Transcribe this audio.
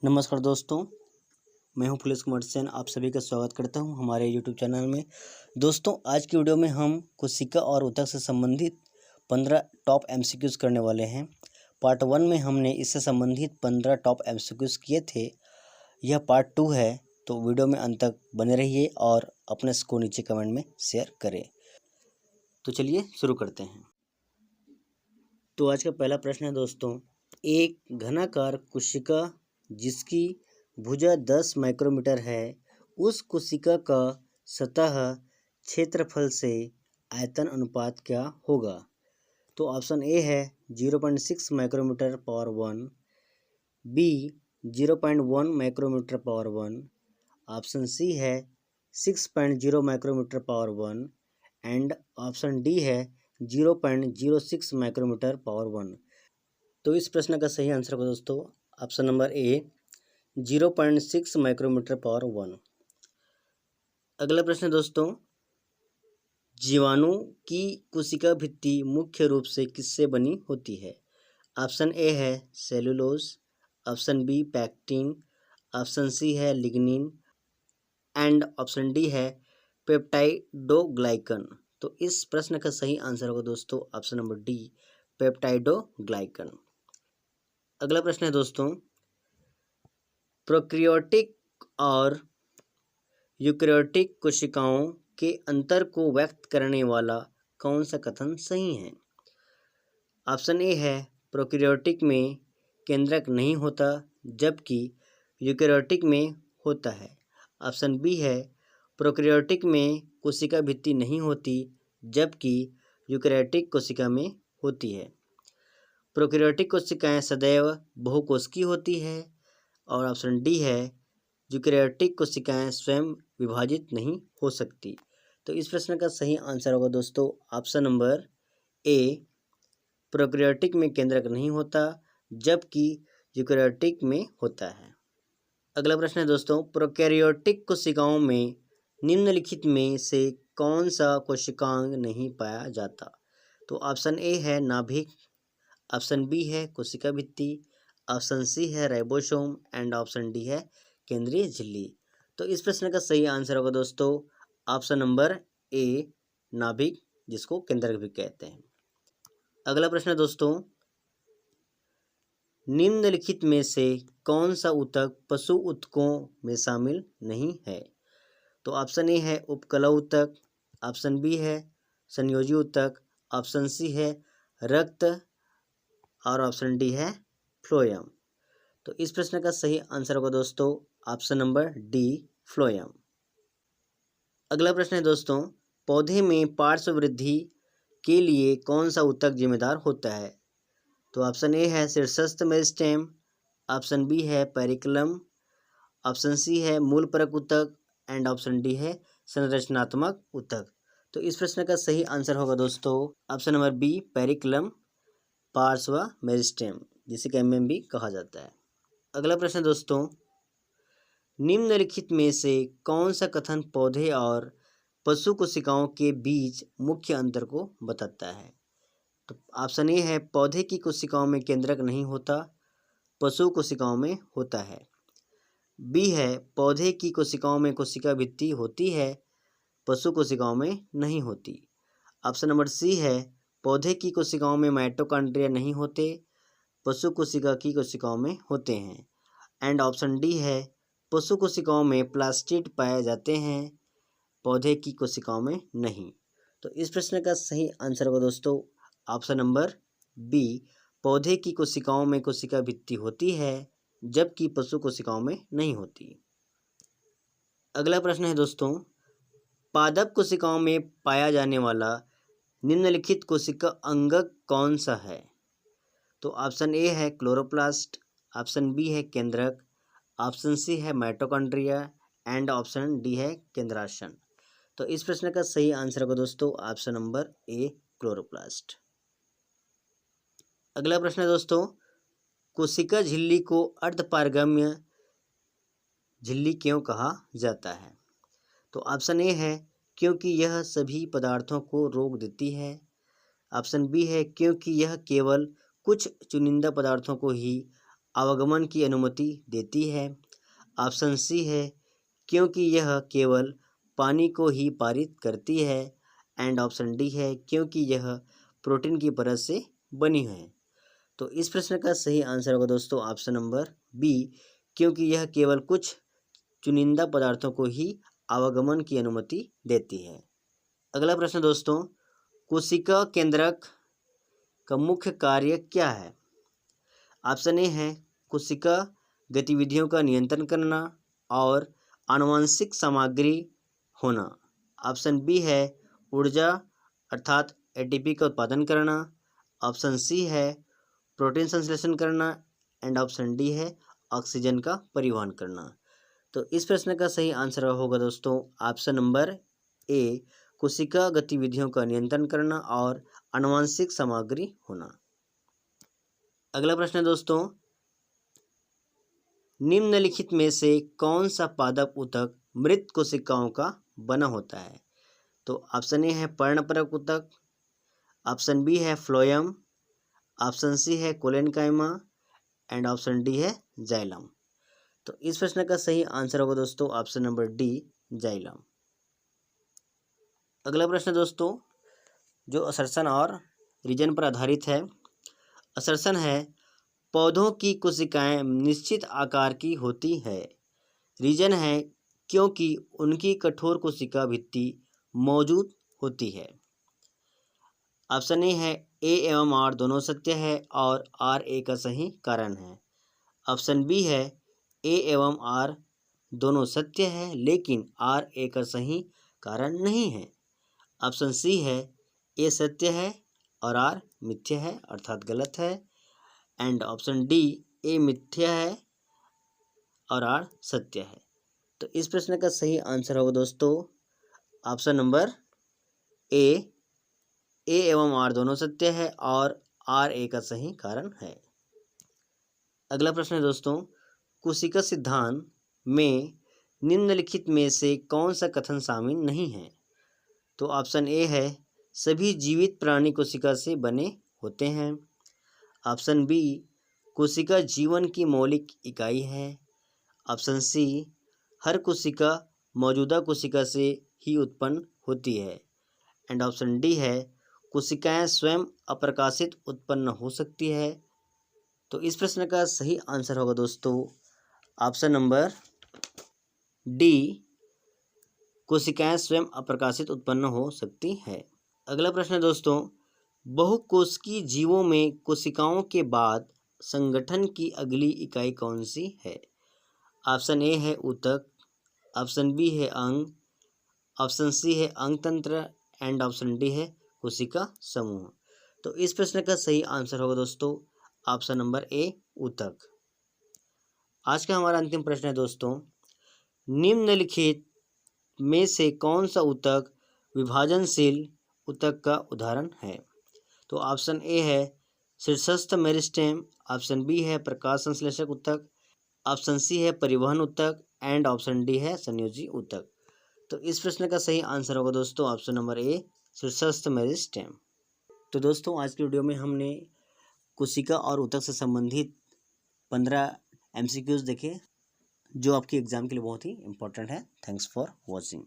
नमस्कार दोस्तों, मैं हूं पुलिस कुमार सेन। आप सभी का स्वागत करता हूं हमारे यूट्यूब चैनल में। दोस्तों, आज की वीडियो में हम कोशिका और ऊतक से संबंधित 15 टॉप एमसीक्यूज़ करने वाले हैं। पार्ट 1 में हमने इससे संबंधित 15 टॉप एमसीक्यूज़ किए थे। यह पार्ट 2 है, तो वीडियो में अंत तक बने रहिए और अपने स्कोर नीचे कमेंट में शेयर करें। तो चलिए शुरू करते हैं। तो आज का पहला प्रश्न है दोस्तों, एक घनाकार कोशिका जिसकी भुजा 10 माइक्रोमीटर है, उस कोशिका का सतह क्षेत्रफल से आयतन अनुपात क्या होगा? तो ऑप्शन ए है 0.6 micrometre power 1, B 0.1 micrometre power 1, option C है 6.0 micrometre power 1 and option D है 0.06 माइक्रोमीटर पावर 1। तो इस प्रश्न का सही आंसर होगा दोस्तों option number A 0.6 micrometre power 1। अगला प्रश्न दोस्तों, जीवाणु की कोशिका भित्ति मुख्य रूप से किससे बनी होती है? ऑप्शन ए है cellulose, option B pectin, option C है लिग्निन एंड ऑप्शन डी है पेप्टाइडोग्लाइकन। तो इस प्रश्न का सही आंसर होगा दोस्तों ऑप्शन नंबर डी पेप्टाइडोग्लाइकन। अगला प्रश्न है दोस्तों, प्रोकैरियोटिक और यूकैरियोटिक कोशिकाओं के अंतर को व्यक्त करने वाला कौन सा कथन सही है? ऑप्शन ए है प्रोकैरियोटिक में केंद्रक नहीं होता जबकि यूकैरियोटिक में होता है। ऑप्शन बी है प्रोकैरियोटिक में कोशिका भित्ति नहीं होती जबकि यूकैरियोटिक कोशिका में होती है। प्रोकैरियोटिक कोशिकाएं सदैव बहुकोशिकीय होती है। और ऑप्शन डी है यूकैरियोटिक कोशिकाएं स्वयं विभाजित नहीं हो सकती। तो इस प्रश्न का सही आंसर होगा दोस्तों ऑप्शन नंबर ए प्रोकैरियोटिक में केंद्रक नहीं होता जबकि यूकैरियोटिक में होता है। अगला प्रश्न है दोस्तों, प्रोकैरियोटिक कोशिकाओं में निम्नलिखित में से कौन सा कोशिकांग नहीं पाया जाता? तो ऑप्शन ए है नाभिक, ऑप्शन बी है कोशिका भित्ति, ऑप्शन सी है राइबोसोम एंड ऑप्शन डी है केंद्रीय झिल्ली। तो इस प्रश्न का सही आंसर होगा दोस्तों ऑप्शन नंबर ए नाभिक, जिसको केंद्रक भी कहते हैं। अगला प्रश्न है दोस्तों, निम्नलिखित में से कौन सा ऊतक पशु ऊतकों में शामिल नहीं है? तो ऑप्शन ए है उपकला ऊतक, ऑप्शन बी है संयोजी ऊतक, ऑप्शन सी है रक्त और ऑप्शन डी है फ्लोएम। तो इस प्रश्न का सही आंसर होगा दोस्तों ऑप्शन नंबर डी फ्लोएम। अगला प्रश्न है दोस्तों, पौधे में पार्श्व वृद्धि के लिए कौन सा ऊतक जिम्मेदार होता है? तो ऑप्शन ए है शीर्षस्थ मेरिस्टेम, ऑप्शन बी है पेरिक्लम, ऑप्शन सी है मूल परक ऊतक एंड ऑप्शन डी है संरचनात्मक ऊतक। तो इस प्रश्न का सही आंसर होगा दोस्तों ऑप्शन नंबर बी पेरिक्लम पार्श्व मेरिस्टेम, जिसे एमएम भी कहा जाता है। अगला प्रश्न दोस्तों, निम्नलिखित में से कौन सा कथन पौधे और पशु कोशिकाओं के बीच मुख्य अंतर को बताता है? तो ऑप्शन ए है पौधे की कोशिकाओं में केंद्रक नहीं होता, पशु कोशिकाओं में होता है। बी है पौधे की कोशिकाओं में कोशिका भित्ति होती है, पशु कोशिकाओं में नहीं होती। ऑप्शन नंबर सी है पौधे की कोशिकाओं में माइटोकॉन्ड्रिया नहीं होते, पशु कोशिका की कोशिकाओं में होते हैं। एंड ऑप्शन डी है पशु कोशिकाओं में प्लास्टिड पाए जाते हैं, पौधे की कोशिकाओं में नहीं। तो इस प्रश्न का सही आंसर होगा दोस्तों ऑप्शन नंबर बी पौधे की कोशिकाओं में कोशिका भित्ति होती है जबकि पशु कोशिकाओं में नहीं होती। अगला प्रश्न है दोस्तों, पादप कोशिकाओं में पाया जाने वाला निम्नलिखित कोशिका अंगक कौन सा है? तो ऑप्शन ए है क्लोरोप्लास्ट, ऑप्शन बी है केंद्रक, ऑप्शन सी है माइटोकॉन्ड्रिया एंड ऑप्शन डी है केंद्राशन। तो इस प्रश्न का सही आंसर होगा दोस्तों ऑप्शन नंबर ए क्लोरोप्लास्ट। अगला प्रश्न है दोस्तों, कोशिका झिल्ली को अर्धपारगम्य झिल्ली क्यों कहा जाता है? तो ऑप्शन ए है क्योंकि यह सभी पदार्थों को रोक देती है, ऑप्शन बी है क्योंकि यह केवल कुछ चुनिंदा पदार्थों को ही आवागमन की अनुमति देती है। ऑप्शन सी है क्योंकि यह केवल पानी को ही पारित करती है। एंड ऑप्शन डी है क्योंकि यह प्रोटीन की परत से बनी है। तो इस प्रश्न का सही आंसर होगा दोस्तों ऑप्शन नंबर बी, क्योंकि यह केवल कुछ चुनिंदा पदार्थों को ही आवागमन की अनुमति देती है। अगला प्रश्न दोस्तों, कोशिका केंद्रक का मुख्य कार्य क्या है? ऑप्शन ए है कोशिका गतिविधियों का नियंत्रण करना और आनुवंशिक सामग्री होना। ऑप्शन बी है ऊर्जा अर्थात एटीपी का उत्पादन करना। ऑप्शन सी है प्रोटीन संश्लेषण करना। एंड ऑप्शन डी है ऑक्सीजन का परिवहन करना। तो इस प्रश्न का सही आंसर होगा दोस्तों ऑप्शन नंबर ए, कोशिका गतिविधियों का नियंत्रण करना और आनुवंशिक सामग्री होना। अगला प्रश्न दोस्तों, निम्नलिखित में से कौन सा पादप ऊतक मृत कोशिकाओं का बना होता है? तो ऑप्शन ए है पर्णपरक ऊतक। ऑप्शन बी है फ्लोएम। ऑप्शन सी है कोलेनकाइमा। एंड ऑप्शन डी है जाइलम। तो इस प्रश्न का सही आंसर होगा दोस्तों ऑप्शन नंबर डी, जाइलम। अगला प्रश्न दोस्तों, जो असर्शन और रीजन पर आधारित है। असर्शन है पौधों की कोशिकाएं निश्चित आकार की होती है। रीजन है क्योंकि उनकी कठोर कोशिका भित्ति मौजूद होती है। ऑप्शन ए है ए एवं आर दोनों सत्य है और आर ए का सही कारण है। ऑप्शन बी है ए एवं आर दोनों सत्य है लेकिन आर ए का सही कारण नहीं है। ऑप्शन सी है ए सत्य है और आर मिथ्या है अर्थात गलत है। एंड ऑप्शन डी ए मिथ्या है और आर सत्य है। तो इस प्रश्न का सही आंसर होगा दोस्तों ऑप्शन नंबर ए एवं आर दोनों सत्य है और आर ए का सही कारण है। अगला प्रश्न है दोस्तों, कोशिका सिद्धांत में निम्नलिखित में से कौन सा कथन शामिल नहीं है? तो ऑप्शन ए है सभी जीवित प्राणी कोशिका से बने होते हैं। ऑप्शन बी, कोशिका जीवन की मौलिक इकाई है। ऑप्शन सी, हर कोशिका मौजूदा कोशिका से ही उत्पन्न होती है। एंड ऑप्शन डी है कोशिकाएं स्वयं अप्रकाशित उत्पन्न हो सकती है। तो इस प्रश्न का सही आंसर होगा दोस्तों ऑप्शन नंबर डी, कोशिकाएं स्वयं अप्रकाशित उत्पन्न हो सकती है। अगला प्रश्न है दोस्तों, बहुकोशिकीय जीवों में कोशिकाओं के बाद संगठन की अगली इकाई कौन सी है? ऑप्शन ए है ऊतक। ऑप्शन बी है अंग। ऑप्शन सी है अंग तंत्र। एंड ऑप्शन डी है कोशिका समूह। तो इस प्रश्न का सही आंसर होगा दोस्तों ऑप्शन नंबर ए, ऊतक। आज का हमारा अंतिम प्रश्न है दोस्तों, निम्नलिखित में से कौन सा ऊतक विभाजनशील ऊतक का उदाहरण है? तो ऑप्शन ए है शीर्षस्थ मेरिस्टेम। ऑप्शन बी है प्रकाश संश्लेषक ऊतक। ऑप्शन सी है परिवहन ऊतक। एंड ऑप्शन डी है संयोजी ऊतक। तो इस प्रश्न का सही आंसर होगा दोस्तों ऑप्शन नंबर ए, शीर्षस्थ मेरिस्टेम। तो दोस्तों आज की वीडियो में हमने कोशिका और ऊतक से संबंधित 15 MCQs देखे जो आपके एग्जाम के लिए बहुत ही इंपॉर्टेंट है। Thanks for watching.